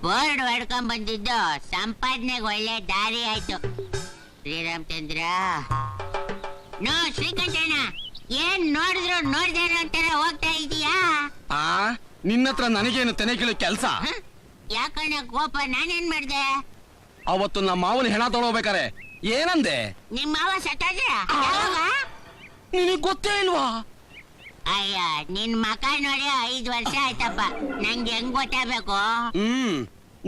Board ಹೊಡ್ಕೊಂಡ್ ಬಂದಿದ್ದು ಸಂಪಾದನೆಗೆ ಒಳ್ಳೆ ದಾರಿ ಆಯ್ತು. ಶ್ರೀರಾಮಚಂದ್ರ ನೋ ಶ್ರೀಕಂಠಣ್ಣ, ಏನ್ ನೋಡಿದ್ರು ನೋಡ್ದೇನೋ ಅಂತಾರ ಹೋಗ್ತಾ ಇದೀಯಾ? ನಿನ್ನತ್ರ ನನಗೇನು ತೆನೆ ಕೀಳು ಕೆಲ್ಸ? ಯಾಕಣ್ಣ ಕೋಪ? ನಾನೇನ್ ಮಾಡ್ದೆ? ಅವತ್ತು ನಮ್ಮ ಮಾವನ ಹೆಣ ತೊಗೊಳ್ಬೇಕಾರೆ ಏನಂದೆ? ನಿಮ್ಮ ಮಾವ ಸತ್ತೋದ್ರ? ನಿನಗ್ ಗೊತ್ತೇ ಇಲ್ವಾ? ಅಯ್ಯ, ನಿನ್ ಮಕ ನೋಡಿ 5 ವರ್ಷ ಆಯ್ತಪ್ಪ, ನಂಗೆ ಹೆಂಗ್ ಗೊತ್ತಾಗ್ಬೇಕು?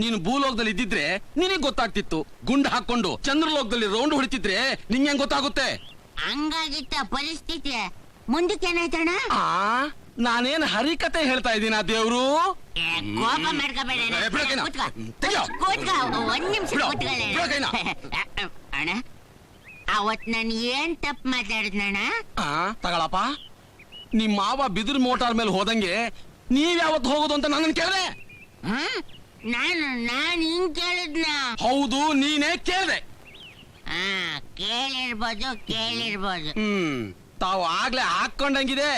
ನೀನು ಭೂಲೋಕದಲ್ಲಿ ಇದ್ದಿದ್ರೆ ನಿನಗ್ ಗೊತ್ತಾಗ್ತಿತ್ತು. ಗುಂಡು ಹಾಕೊಂಡು ಚಂದ್ರಲೋಕದಲ್ಲಿ ರೌಂಡ್ ಹೊಡಿತಿದ್ರೆ ನಿಂಗೆ ಹೆಂಗ್ ಗೊತ್ತಾಗುತ್ತೆ? ಹಂಗಾಗಿತ್ತ ಪರಿಸ್ಥಿತಿ. ಮುಂದಕ್ಕೆ ಏನಾಯ್ತಣ್ಣ? ನಾನೇನ್ ಹರಿಕತೆ ಹೇಳ್ತಾ ಇದ್ದೀನ ದೇವ್ರು? ಕೋಪ ಮಾಡ್ಕೋಬೇಡ, ಒಂದ್ ನಿಮಿಷ ಅಣ್ಣ. ಅವತ್ ನಾನು ಏನ್ ತಪ್ಪು ಮಾತಾಡಿದ್ನಣ್ಣ? ತಗೊಳಪ್ಪ, ನಿಮ್ ಮಾವ ಬಿದಿರು ಮೋಟಾರ್ ಮೇಲೆ ಹೋದಂಗೆ ನೀವ್ ಯಾವತ್ತು ಹೋಗೋದು ಅಂತ ನನ್ನ ಕೇಳ್ದೆ. ನಾನು ಹಿಂಗ್ ಕೇಳಿದ್ನ? ಹೌದು, ನೀನೇ ಕೇಳ್ದೆ. ಕೇಳಿರ್ಬೋದು. ತಾವು ಆಗ್ಲೇ ಹಾಕೊಂಡಂಗಿದೆ.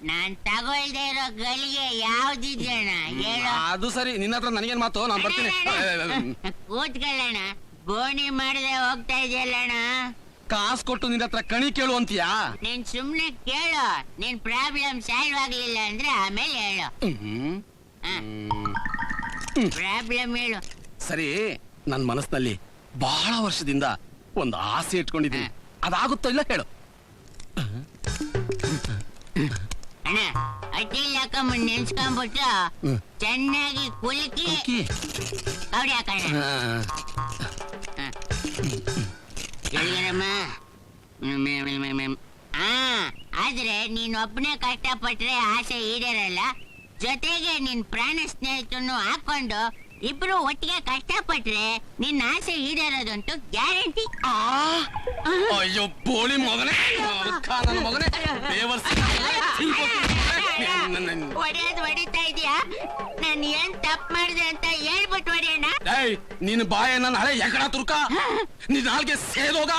ನಾನ್ ತಗೊಳ್ದೆ ಇರೋ ಗಳಿಗೆ ಯಾವ್ದಿದ್ಯಣ್ಣ ಹೇಳು? ಅದು ಸರಿ, ನಿನ್ನ ಹತ್ರ ನನಗೇನ್ ಮಾತು? ನಾನ್ ಬರ್ತೀನಿ. ಕೂತ್ಕೊಳ್ಳೋಣ. ಬೋಣಿ ಮಾಡದೆ ಹೋಗ್ತಾ ಇದೆಯಲ್ಲಣ್ಣ. ಕಾಸು ಕೊಟ್ಟು ನಿನ್ನ ಹತ್ರ ಕಣಿ ಕೇಳು ಅಂತೀಯಾ? ನೀನ್ ಸುಮ್ನೆ ಕೇಳು. ನಿನ್ ಪ್ರಾಬ್ಲಮ್ ಸಾಲ್ವ್ ಆಗ್ಲಿಲ್ಲ ಅಂದ್ರೆ ಆಮೇಲೆ ಹೇಳು. ಪ್ರಾಬ್ಲಮ್ ಹೇಳು. ಸರಿ, ನನ್ ಮನಸ್ಸಿನಲ್ಲಿ ಬಹಳ ವರ್ಷದಿಂದ ಒಂದು ಆಸೆ ಇಟ್ಕೊಂಡಿದ್ದೀನಿ. ಅದಾಗುತ್ತೋ ಇಲ್ಲ ಹೇಳು. ಅಣ್ಣ, ಅಟ್ಟಿಲ್ ಹಾಕೊಂಡ್ ನೆನ್ಸ್ಕೊಂಡ್ಬಿಟ್ಟು ಚೆನ್ನಾಗಿ ಕುಲ್ಕಿ ಕವಡಿ ಹಾಕೋಣ. ಆದ್ರೆ ನೀನ್ ಒಬ್ಬನೇ ಕಷ್ಟಪಟ್ರೆ ಆಸೆ ಈಡೇರಲ್ಲ. ಜೊತೆಗೆ ನಿನ್ ಪ್ರಾಣ ಸ್ನೇಹಿತನು ಹಾಕೊಂಡು ಇಬ್ರು ಒಟ್ಟಿಗೆ ಕಷ್ಟಪಟ್ರೆ ನಿನ್ನ ಆಸೆ ಈಡೇರೋದಂತೂ ಗ್ಯಾರಂಟಿ. ಅಯ್ಯೋ ಬೋಳಿ ಮಗನೇ, ಹೊಡೆಯೋದು ಹೊಡಿತಾ ಇದೀಯಾ? ನಾನು ಏನ್ ತಪ್ಪು ಮಾಡಿದೆ ಅಂತ ಹೇಳ್ಬಿಟ್ಟು ಹೊಡೆಯೋಣ. ನಿನ್ ಬಾಯ ನನ್ನ ಹಳೆ ಎಕಡ ತುರ್ಕ, ನಿನ್ ನಾಲ್ಗೆ ಸೇದೋಗ.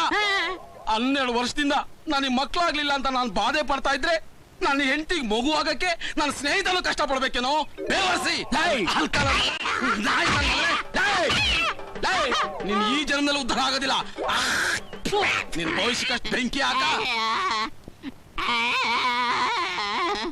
12 ವರ್ಷದಿಂದ ನನಗೆ ಮಕ್ಕಳಾಗ್ಲಿಲ್ಲ ಅಂತ ನಾನು ಬಾಧೆ ಪಡ್ತಾ ಇದ್ರೆ ನನ್ನ ಹೆಂಡತಿಗೆ ಮಗು ಆಗಕ್ಕೆ ನನ್ನ ಸ್ನೇಹಿತನು ಕಷ್ಟ ಪಡ್ಬೇಕೇನೋ? ಬೇವರ್ಸಿ ನೀನ್ ಈ ಜನ್ಮದಲ್ಲಿ ಉದ್ಧಾರ ಆಗೋದಿಲ್ಲ. ನಿನ್ ಭವಿಷ್ಯಕ್ಕಷ್ಟು ಬೆಂಕಿ ಹಾಕ.